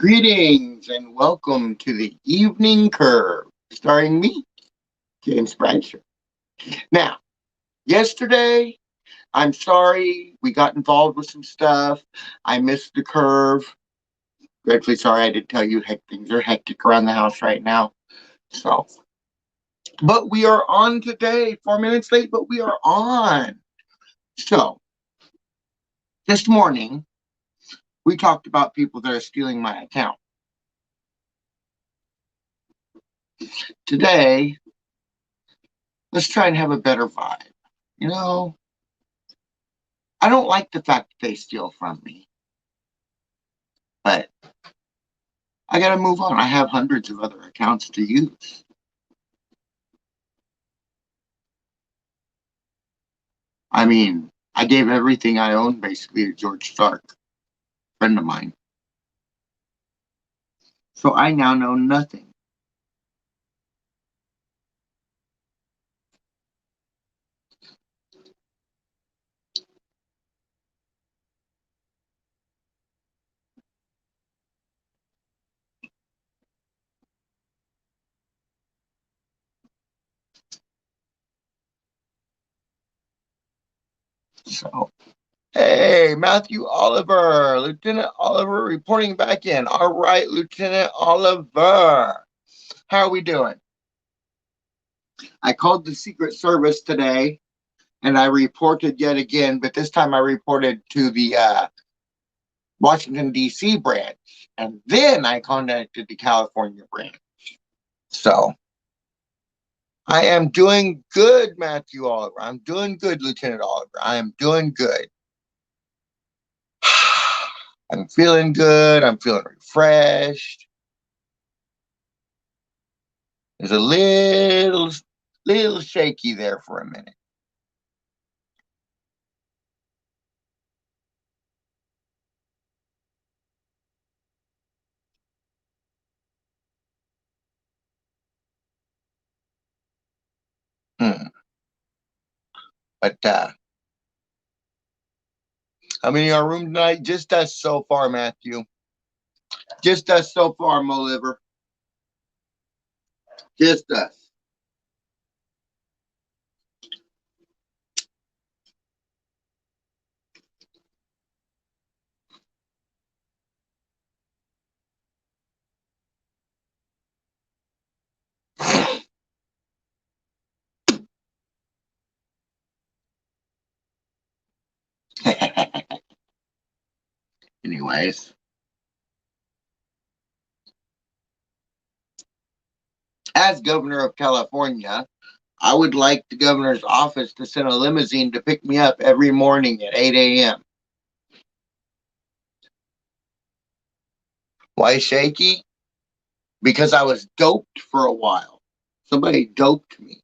Greetings and welcome to the Evening Curve, starring me, James Bradsher. Now, yesterday, I'm sorry we got involved with some stuff. I missed the curve. Dreadfully sorry I didn't tell you. Heck, things are hectic around the house right now. So, but we are on today. 4 minutes late, but we are on. So, this morning, we talked about people that are stealing my account. Today, let's try and have a better vibe. You know, I don't like the fact that they steal from me, but I got to move on. I have hundreds of other accounts to use. I mean, I gave everything I own basically to George Stark, a friend of mine. So I now know nothing. So, hey, Matthew Oliver, Lieutenant Oliver reporting back in. All right, Lieutenant Oliver. How are we doing? I called the Secret Service today and I reported yet again, but this time I reported to the Washington, D.C. branch. And then I contacted the California branch. So I am doing good, Matthew Oliver. I'm doing good, Lieutenant Oliver. I am doing good. I'm feeling good. I'm feeling refreshed. It's a little shaky there for a minute. Hmm. But how many are room tonight? Just us so far, Matthew. Just us so far, Mo Liver. Just us. Anyways, as governor of California, I would like the governor's office to send a limousine to pick me up every morning at 8 a.m. Why shaky? Because I was doped for a while. Somebody doped me.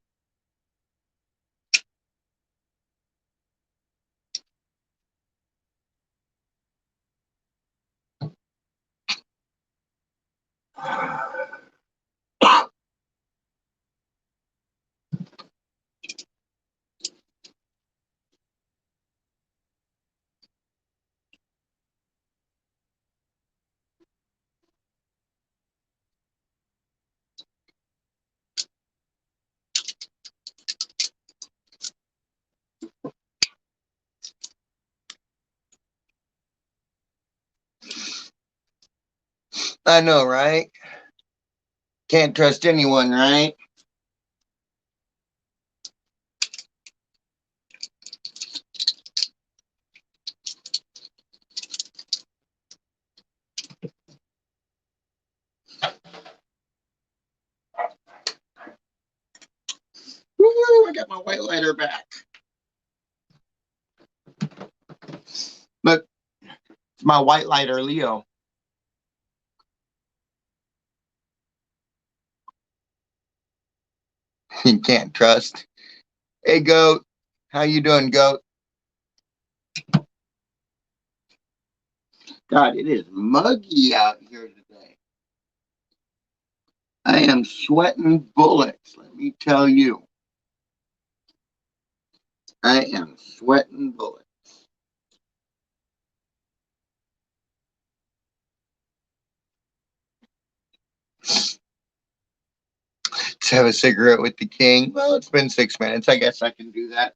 I know, right? Can't trust anyone, right? Woo, I got my white lighter back. Look, it's my white lighter, Leo. You can't trust. Hey, goat. How you doing, goat? God, it is muggy out here today. I am sweating bullets, let me tell you. I am sweating bullets. Let's have a cigarette with the king. Well, it's been 6 minutes. I guess I can do that.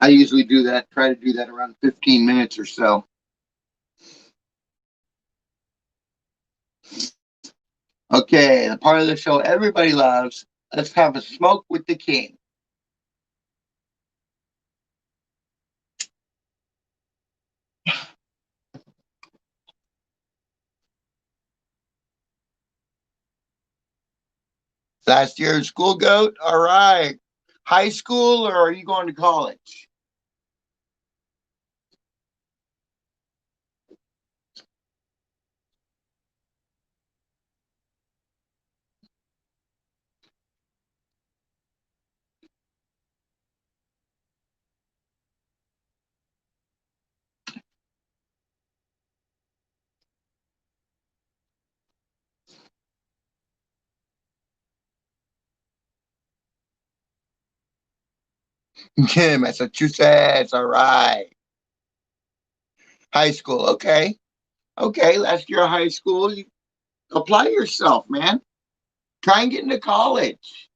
I usually do that, try to do that around 15 minutes or so. Okay, the part of the show everybody loves. Let's have a smoke with the king. Last year school goat? All right. High school or are you going to college? Yeah, Massachusetts. All right. High school. Okay. Okay. Last year of high school, you apply yourself, man. Try and get into college.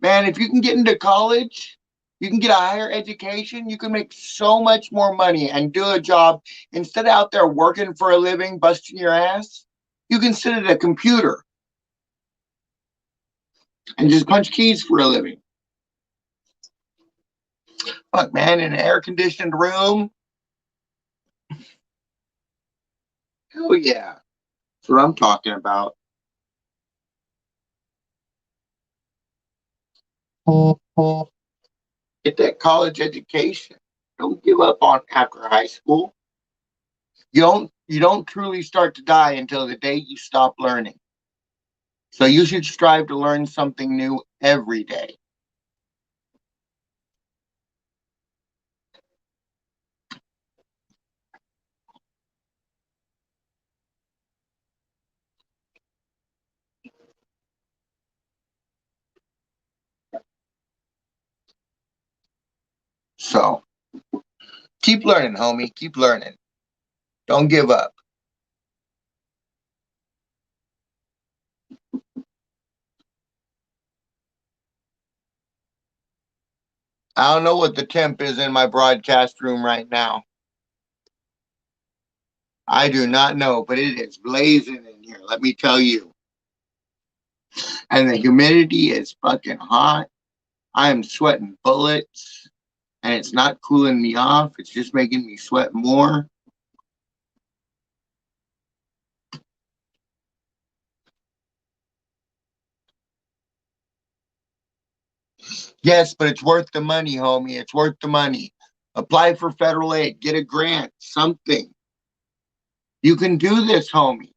Man, if you can get into college, you can get a higher education. You can make so much more money and do a job instead of out there working for a living, busting your ass. You can sit at a computer and just punch keys for a living. Fuck, man, in an air conditioned room. Hell yeah. That's what I'm talking about. Get that college education. Don't give up on after high school. You don't truly start to die until the day you stop learning. So you should strive to learn something new every day. So keep learning, homie. Keep learning. Don't give up. I don't know what the temp is in my broadcast room right now. I do not know, but it is blazing in here. Let me tell you. And the humidity is fucking hot. I am sweating bullets, and it's not cooling me off. It's just making me sweat more. Yes, but it's worth the money, homie. It's worth the money. Apply for federal aid, get a grant, something. You can do this, homie.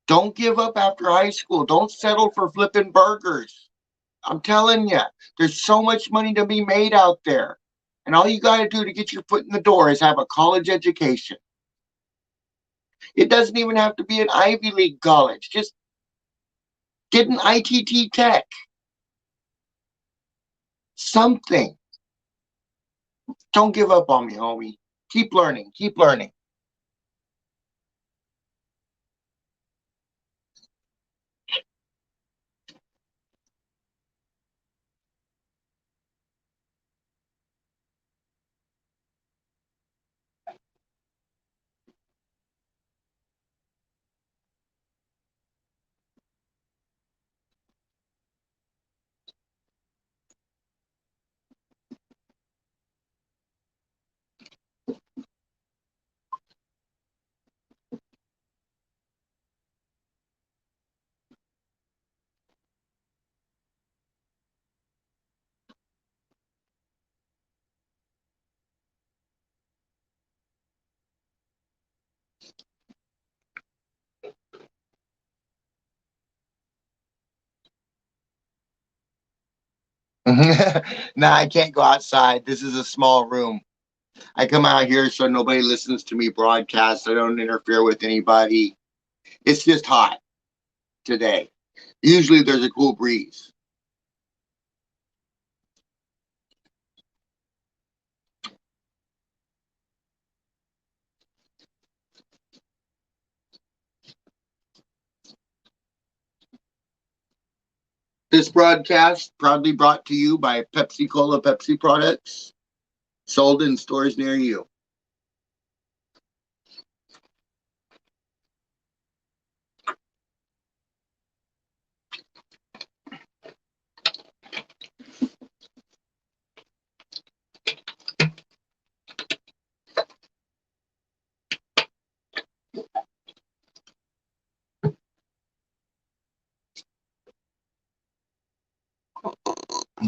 Don't give up after high school. Don't settle for flipping burgers. I'm telling you, there's so much money to be made out there. And all you got to do to get your foot in the door is have a college education. It doesn't even have to be an Ivy League college. Just get an ITT Tech. Something. Don't give up on me, homie. Keep learning. Keep learning. Nah, I can't go outside. This is a small room. I come out here so nobody listens to me broadcast. I don't interfere with anybody. It's just hot today. Usually there's a cool breeze. This broadcast proudly brought to you by Pepsi Cola Pepsi products, sold in stores near you.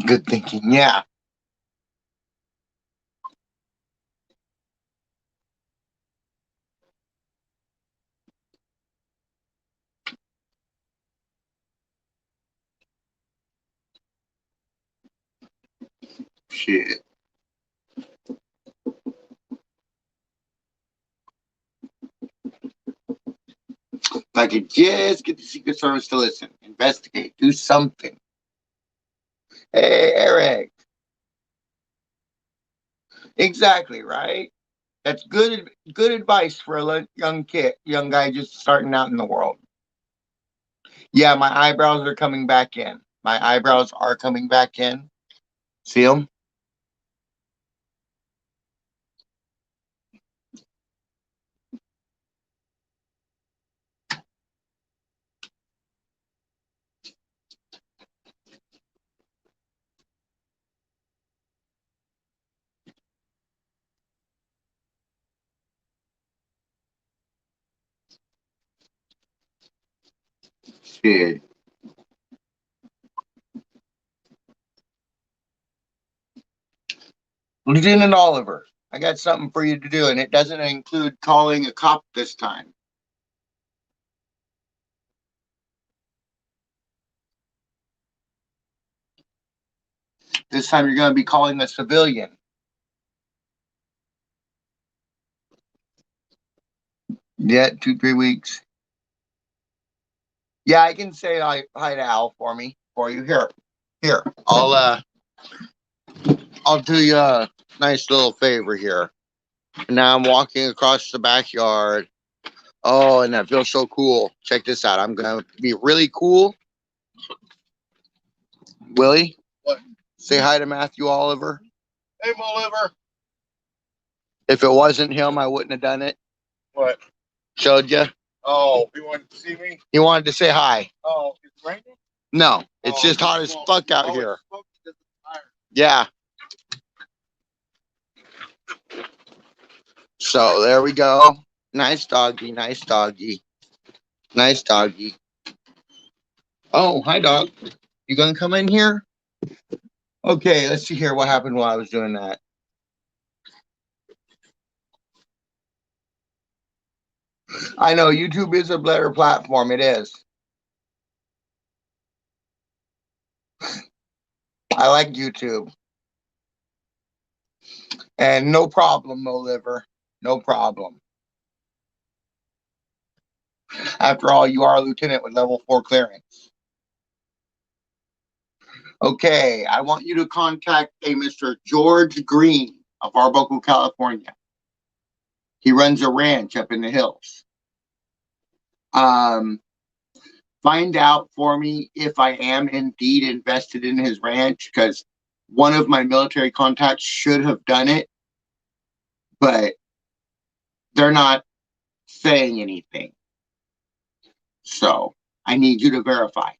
Good thinking, yeah. Shit. If I could just get the Secret Service to listen, investigate, do something. Hey, Eric. Exactly, right? That's good advice for a young guy just starting out in the world. Yeah, my eyebrows are coming back in. My eyebrows are coming back in. See them? Shit. Lieutenant Oliver, I got something for you to do, and it doesn't include calling a cop this time. This time you're going to be calling a civilian. Yeah, 2, 3 weeks. Yeah, I can say hi to Al for you. Here. I'll do you a nice little favor here. Now I'm walking across the backyard. Oh, and that feels so cool. Check this out. I'm gonna be really cool. Willie, what? Say hi to Matthew Oliver. Hey, Oliver. If it wasn't him, I wouldn't have done it. What? Showed you. Oh, he wanted to see me? He wanted to say hi. Oh, it's raining? No, it's just hot as fuck out here. Yeah. So there we go. Nice doggy, nice doggy. Nice doggy. Oh, hi, dog. You gonna come in here? Okay, let's see here what happened while I was doing that. I know YouTube is a better platform. It is. I like YouTube. And no problem, Mo Liver. No problem. After all, you are a lieutenant with level 4 clearance. Okay, I want you to contact a Mr. George Green of Arbuckle, California. He runs a ranch up in the hills. Um, find out for me if I am indeed invested in his ranch, because one of my military contacts should have done it, but they're not saying anything. So I need you to verify.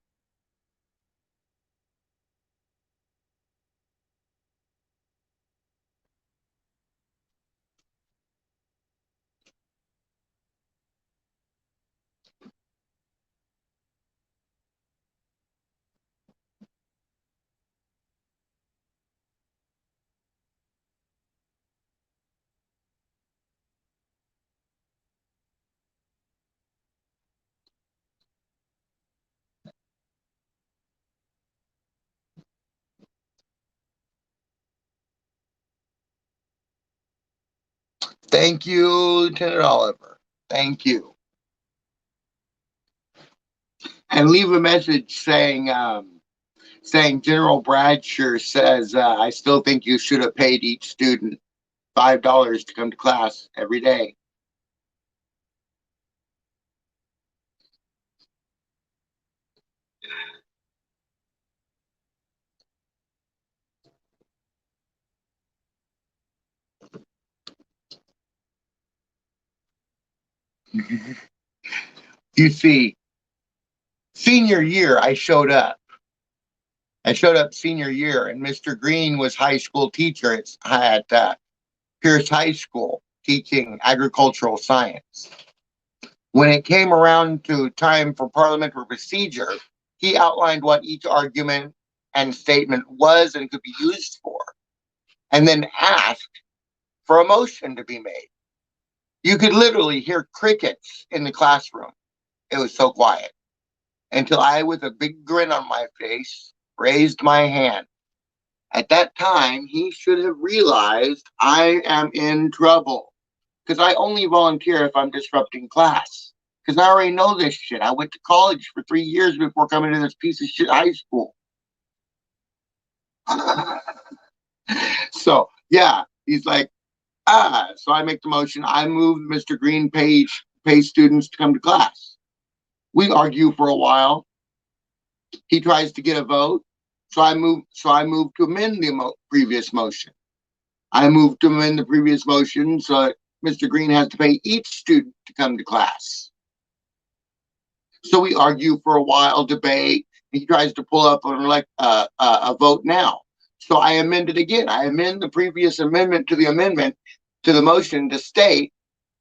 Thank you, Lieutenant Oliver. Thank you. And leave a message saying General Bradsher says, I still think you should have paid each student $5 to come to class every day. You see, senior year, I showed up. I showed up senior year, and Mr. Green was high school teacher at Pierce High School teaching agricultural science. When it came around to time for parliamentary procedure, he outlined what each argument and statement was and could be used for, and then asked for a motion to be made. You could literally hear crickets in the classroom. It was so quiet until I, with a big grin on my face, raised my hand. At that time, he should have realized I am in trouble because I only volunteer if I'm disrupting class. Because I already know this shit. I went to college for 3 years before coming to this piece of shit high school. So, yeah, he's like, so I make the motion. I move Mr. Green pay students to come to class. We argue for a while. He tries to get a vote. So I move to amend the previous motion. I move to amend the previous motion so that Mr. Green has to pay each student to come to class. So we argue for a while, debate. He tries to pull up a vote now. So I amend it again. I amend the previous amendment to the motion to state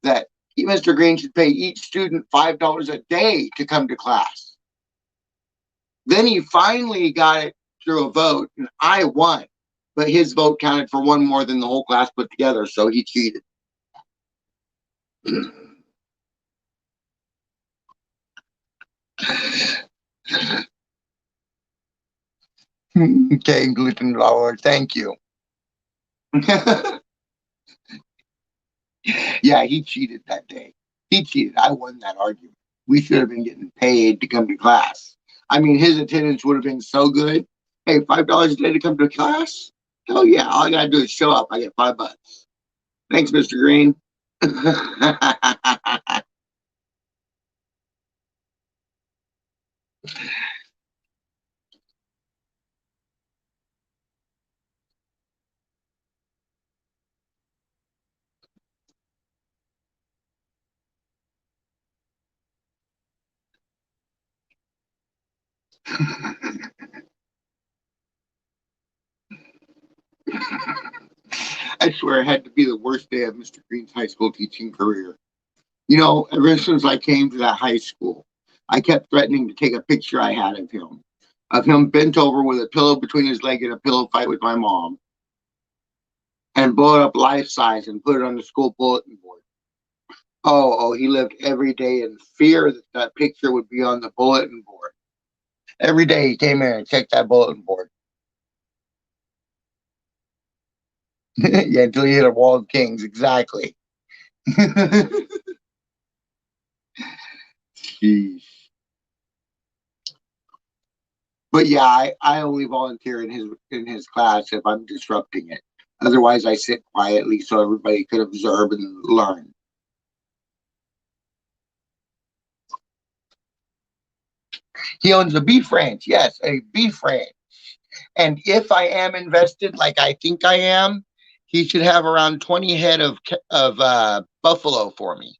that Mr. Green should pay each student $5 a day to come to class. Then he finally got it through a vote, and I won. But his vote counted for one more than the whole class put together, so he cheated. Okay, gluten flour, thank you. Yeah, he cheated that day. He cheated. I won that argument. We should have been getting paid to come to class. I mean, his attendance would have been so good. Hey, $5 a day to come to class? Hell yeah! All I gotta do is show up. I get $5. Thanks, Mr. Green. I swear it had to be the worst day of Mr. Green's high school teaching career. You know, ever since I came to that high school, I kept threatening to take a picture I had of him bent over with a pillow between his leg in a pillow fight with my mom, and blow it up life size and put it on the school bulletin board. He lived every day in fear that that picture would be on the bulletin board. Every day he came in and checked that bulletin board. Yeah, until he hit a wall of kings, exactly. Jeez. But yeah, I only volunteer in his class if I'm disrupting it. Otherwise, I sit quietly so everybody could observe and learn. He owns a beef ranch. Yes, a beef ranch. And if I am invested, like I think I am, he should have around 20 head of buffalo for me.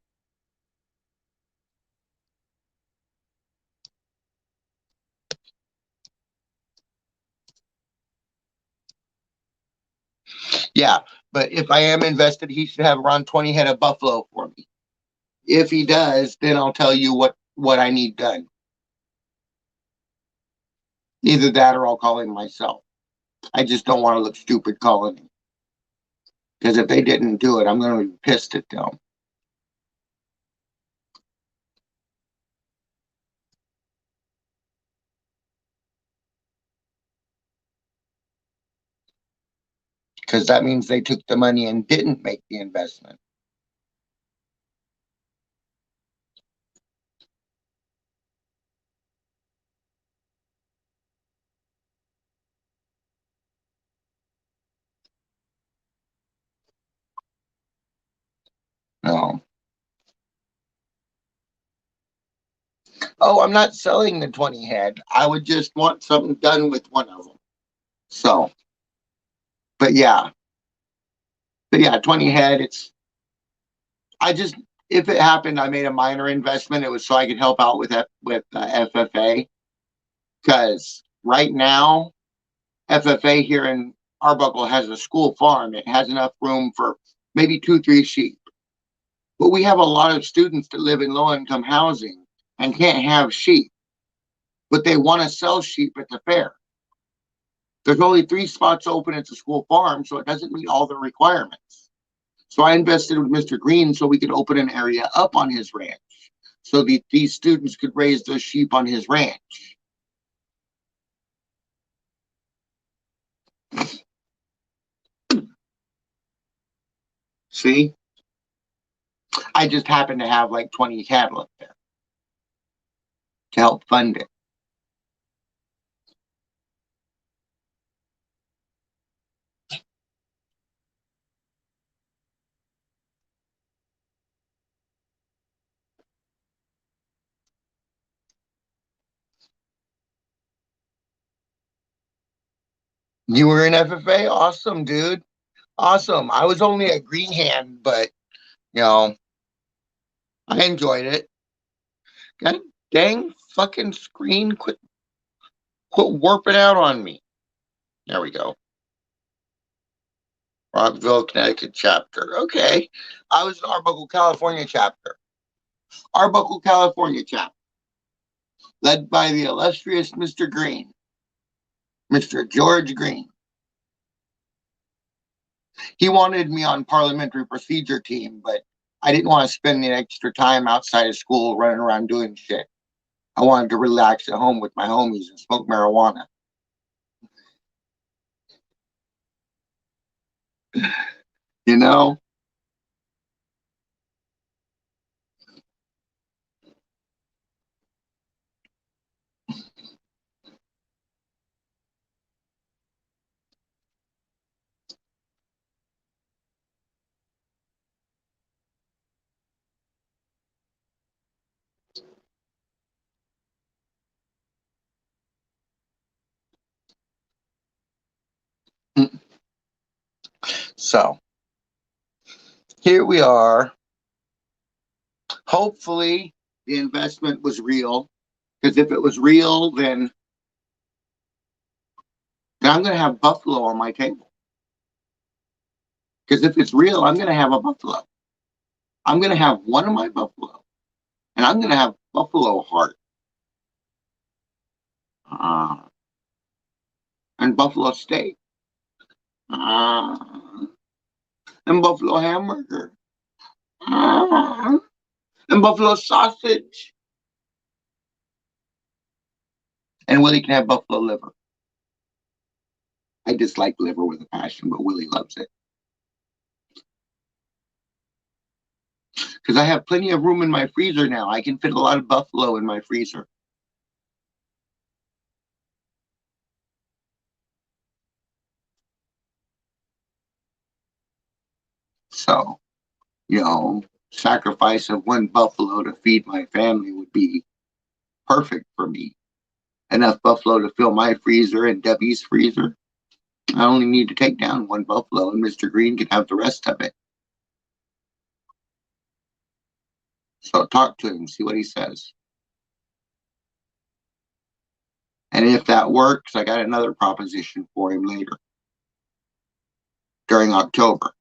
Yeah, but if I am invested, he should have around 20 head of buffalo for me. If he does, then I'll tell you what I need done. Either that or I'll call him myself. I just don't want to look stupid calling him. Because if they didn't do it, I'm going to be pissed at them. Because that means they took the money and didn't make the investment. No. Oh, I'm not selling the 20 head. I would just want something done with one of them. So, but yeah, 20 head. I just, if it happened, I made a minor investment. It was so I could help out with FFA, because right now FFA here in Arbuckle has a school farm. It has enough room for maybe 2, 3 sheep. But we have a lot of students that live in low income housing and can't have sheep, but they want to sell sheep at the fair. There's only 3 spots open at the school farm, so it doesn't meet all the requirements. So I invested with Mr. Green so we could open an area up on his ranch so that these students could raise those sheep on his ranch. See? I just happen to have like 20 cattle up there to help fund it. You were in FFA? Awesome, dude. Awesome. I was only a green hand, but you know, I enjoyed it. God dang fucking screen, quit warping out on me. There we go. Rockville, Connecticut chapter. Okay. I was in Arbuckle, California chapter. Arbuckle, California chapter. Led by the illustrious Mr. Green, Mr. George Green. He wanted me on parliamentary procedure team, but I didn't want to spend the extra time outside of school running around doing shit. I wanted to relax at home with my homies and smoke marijuana. You know? So here we are. Hopefully the investment was real. Because if it was real, then I'm going to have buffalo on my table. Because if it's real, I'm going to have a buffalo. I'm going to have one of my buffalo. And I'm going to have buffalo heart. Uh, and buffalo steak. Uh, and buffalo hamburger. And buffalo sausage. And Willie can have buffalo liver. I dislike liver with a passion, but Willie loves it. Because I have plenty of room in my freezer now. I can fit a lot of buffalo in my freezer. So, sacrifice of one buffalo to feed my family would be perfect for me. Enough buffalo to fill my freezer and Debbie's freezer. I only need to take down one buffalo and Mr. Green can have the rest of it. So talk to him, see what he says. And if that works, I got another proposition for him later during October.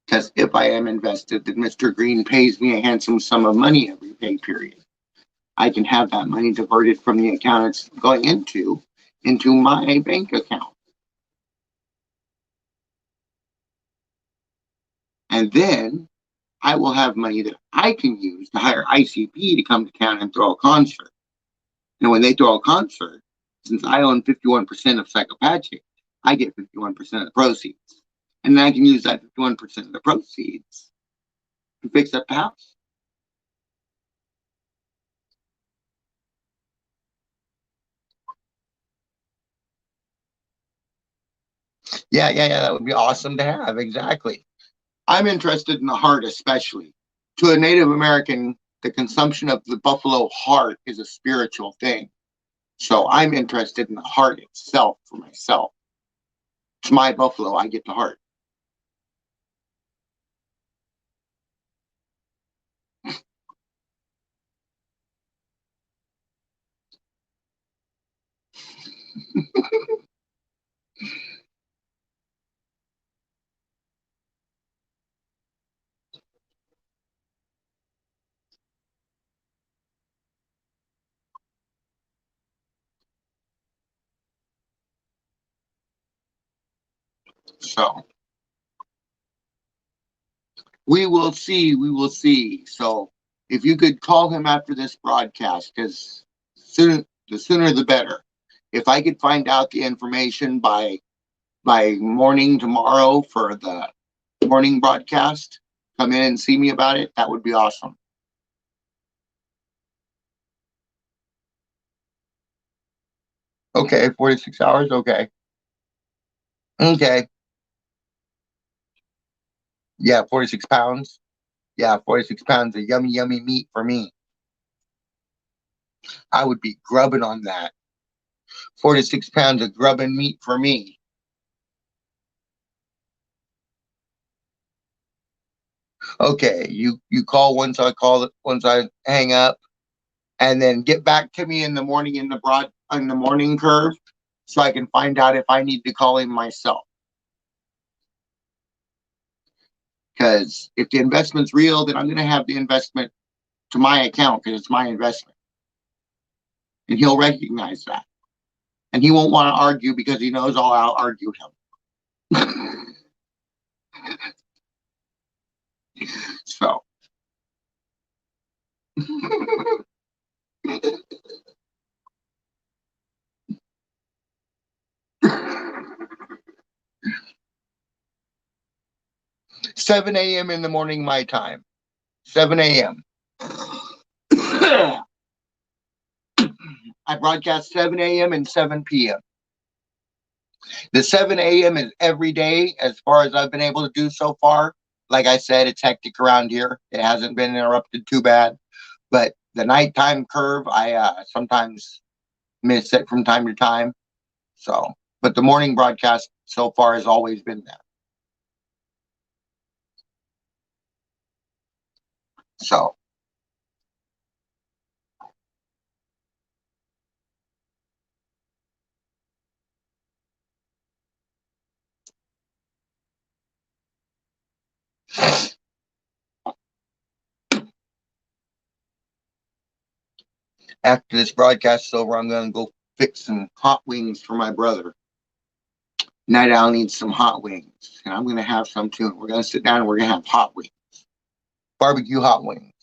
Because if I am invested, then Mr. Green pays me a handsome sum of money every pay period. I can have that money diverted from the account it's going into my bank account. And then I will have money that I can use to hire ICP to come to town and throw a concert. And when they throw a concert, since I own 51% of Psychopathic, I get 51% of the proceeds. And then I can use that 51% of the proceeds to fix up the house. Yeah. That would be awesome to have. Exactly. I'm interested in the heart, especially. To a Native American, the consumption of the buffalo heart is a spiritual thing. So I'm interested in the heart itself for myself. It's my buffalo. I get the heart. So we will see. We will see. So if you could call him after this broadcast, because the sooner the better. If I could find out the information by morning tomorrow for the morning broadcast, come in and see me about it, that would be awesome. Okay, 46 hours. Okay. Okay. Yeah, 46 pounds. Yeah, 46 pounds of yummy, yummy meat for me. I would be grubbing on that. 46 pounds of grubbing meat for me. Okay, you call once I hang up, and then get back to me in the morning in the morning curve, so I can find out if I need to call him myself. Because if the investment's real, then I'm going to have the investment to my account because it's my investment, and he'll recognize that, and he won't want to argue because he knows I'll argue him. So 7 a.m. in the morning, my time. 7 a.m. I broadcast 7 a.m. and 7 p.m. The 7 a.m. is every day, as far as I've been able to do so far. Like I said, it's hectic around here. It hasn't been interrupted too bad. But the nighttime curve, I sometimes miss it from time to time. So, but the morning broadcast so far has always been that. So, after this broadcast is over, I'm going to go fix some hot wings for my brother. Night Owl needs some hot wings, and I'm going to have some too. We're going to sit down and we're going to have hot wings, barbecue hot wings.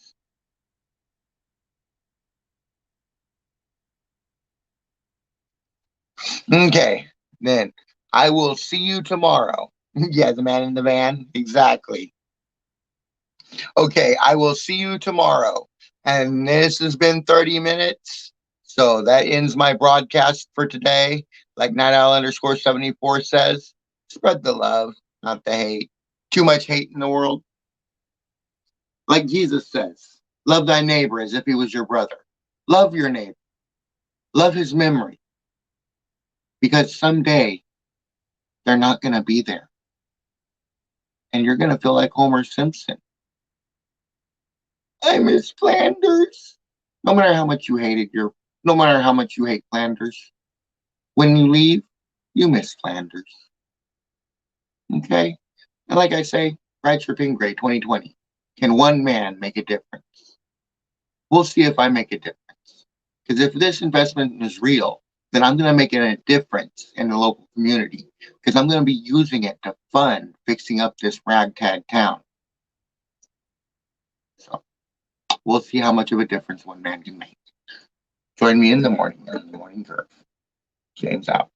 Okay, then I will see you tomorrow. Yeah, the man in the van. Exactly. Okay, I will see you tomorrow. And this has been 30 minutes. So that ends my broadcast for today. Like Night Owl underscore 74 says, spread the love, not the hate. Too much hate in the world. Like Jesus says, love thy neighbor as if he was your brother. Love your neighbor. Love his memory. Because someday they're not going to be there. And you're going to feel like Homer Simpson. I miss Flanders. No matter how much you hated your, no matter how much you hate Flanders, when you leave, you miss Flanders. Okay? And like I say, Bradsher Gray 2020. Can one man make a difference? We'll see if I make a difference. Because if this investment is real, then I'm going to make a difference in the local community. Because I'm going to be using it to fund fixing up this ragtag town. So we'll see how much of a difference one man can make. Join me in the morning curve. James out.